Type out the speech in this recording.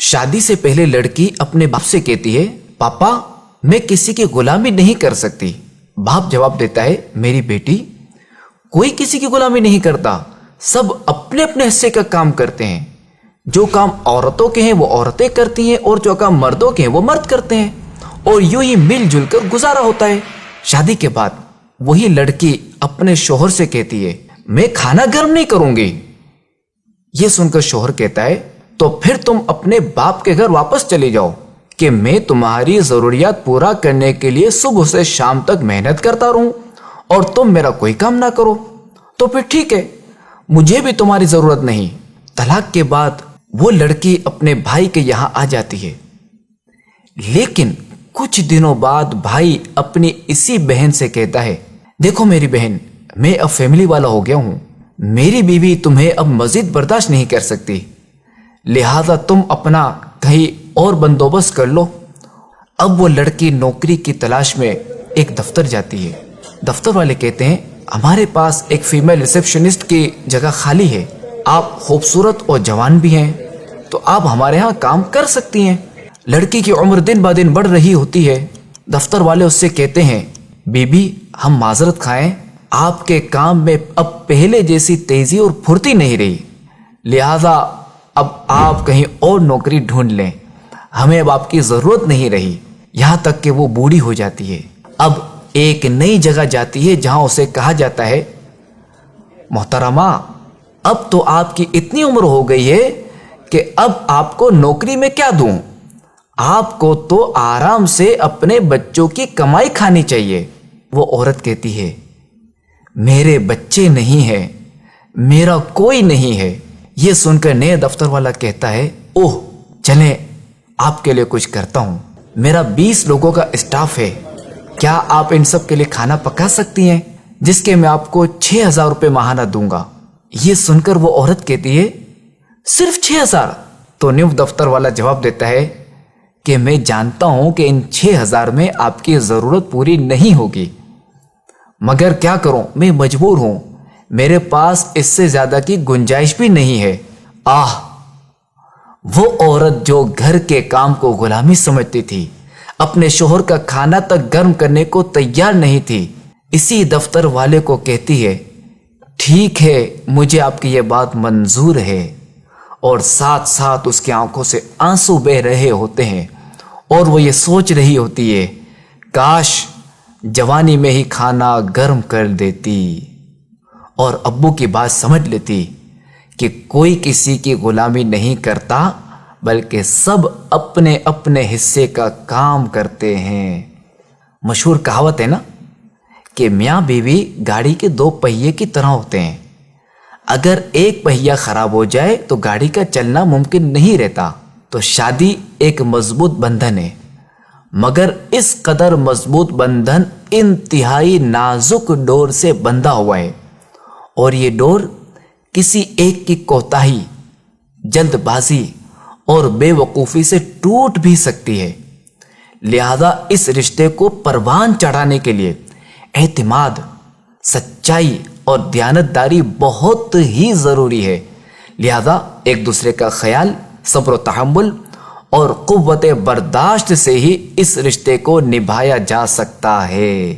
شادی سے پہلے لڑکی اپنے باپ سے کہتی ہے پاپا میں کسی کی غلامی نہیں کر سکتی۔ باپ جواب دیتا ہے میری بیٹی کوئی کسی کی غلامی نہیں کرتا، سب اپنے اپنے حصے کا کام کرتے ہیں۔ جو کام عورتوں کے ہیں وہ عورتیں کرتی ہیں اور جو کام مردوں کے ہیں وہ مرد کرتے ہیں، اور یوں ہی مل جل کر گزارا ہوتا ہے۔ شادی کے بعد وہی لڑکی اپنے شوہر سے کہتی ہے میں کھانا گرم نہیں کروں گی۔ یہ سن کر شوہر کہتا ہے تو پھر تم اپنے باپ کے گھر واپس چلے جاؤ کہ میں تمہاری ضروریات پورا کرنے کے لیے صبح سے شام تک محنت کرتا رہوں اور تم میرا کوئی کام نہ کرو، تو پھر ٹھیک ہے، مجھے بھی تمہاری ضرورت نہیں۔ طلاق کے بعد وہ لڑکی اپنے بھائی کے یہاں آ جاتی ہے، لیکن کچھ دنوں بعد بھائی اپنی اسی بہن سے کہتا ہے دیکھو میری بہن، میں اب فیملی والا ہو گیا ہوں، میری بیوی تمہیں اب مزید برداشت نہیں کر سکتی، لہذا تم اپنا کہیں اور بندوبست کر لو۔ اب وہ لڑکی نوکری کی تلاش میں ایک دفتر جاتی ہے۔ دفتر والے کہتے ہیں ہمارے پاس ایک فیمیل ریسیپشنسٹ کی جگہ خالی ہے، آپ خوبصورت اور جوان بھی ہیں تو آپ ہمارے ہاں کام کر سکتی ہیں۔ لڑکی کی عمر دن بہ دن بڑھ رہی ہوتی ہے۔ دفتر والے اس سے کہتے ہیں بی بی ہم معذرت خواہیں، آپ کے کام میں اب پہلے جیسی تیزی اور پھرتی نہیں رہی، لہذا اب آپ کہیں اور نوکری ڈھونڈ لیں، ہمیں اب آپ کی ضرورت نہیں رہی۔ یہاں تک کہ وہ بوڑھی ہو جاتی ہے، اب ایک نئی جگہ جاتی ہے جہاں اسے کہا جاتا ہے محترمہ اب تو آپ کی اتنی عمر ہو گئی ہے کہ اب آپ کو نوکری میں کیا دوں، آپ کو تو آرام سے اپنے بچوں کی کمائی کھانی چاہیے۔ وہ عورت کہتی ہے میرے بچے نہیں ہیں، میرا کوئی نہیں ہے۔ یہ سن کر نئے دفتر والا کہتا ہے اوہ چلیں آپ کے لیے کچھ کرتا ہوں، میرا 20 لوگوں کا اسٹاف ہے، کیا آپ ان سب کے لیے کھانا پکا سکتی ہیں جس کے میں آپ کو 6000 روپے ماہانہ دوں گا۔ یہ سن کر وہ عورت کہتی ہے صرف 6000؟ تو نیو دفتر والا جواب دیتا ہے کہ میں جانتا ہوں کہ ان 6000 میں آپ کی ضرورت پوری نہیں ہوگی، مگر کیا کروں میں مجبور ہوں، میرے پاس اس سے زیادہ کی گنجائش بھی نہیں ہے۔ آہ، وہ عورت جو گھر کے کام کو غلامی سمجھتی تھی، اپنے شوہر کا کھانا تک گرم کرنے کو تیار نہیں تھی، اسی دفتر والے کو کہتی ہے ٹھیک ہے مجھے آپ کی یہ بات منظور ہے، اور ساتھ ساتھ اس کی آنکھوں سے آنسو بہ رہے ہوتے ہیں اور وہ یہ سوچ رہی ہوتی ہے کاش جوانی میں ہی کھانا گرم کر دیتی اور ابو کی بات سمجھ لیتی کہ کوئی کسی کی غلامی نہیں کرتا بلکہ سب اپنے اپنے حصے کا کام کرتے ہیں۔ مشہور کہاوت ہے نا کہ میاں بیوی گاڑی کے 2 پہیے کی طرح ہوتے ہیں، اگر ایک پہیہ خراب ہو جائے تو گاڑی کا چلنا ممکن نہیں رہتا۔ تو شادی ایک مضبوط بندھن ہے، مگر اس قدر مضبوط بندھن انتہائی نازک ڈور سے بندھا ہوا ہے، اور یہ ڈور کسی ایک کی کوتاہی، جلد بازی اور بے وقوفی سے ٹوٹ بھی سکتی ہے۔ لہذا اس رشتے کو پروان چڑھانے کے لیے اعتماد، سچائی اور دیانتداری بہت ہی ضروری ہے۔ لہذا ایک دوسرے کا خیال، صبر و تحمل اور قوت برداشت سے ہی اس رشتے کو نبھایا جا سکتا ہے۔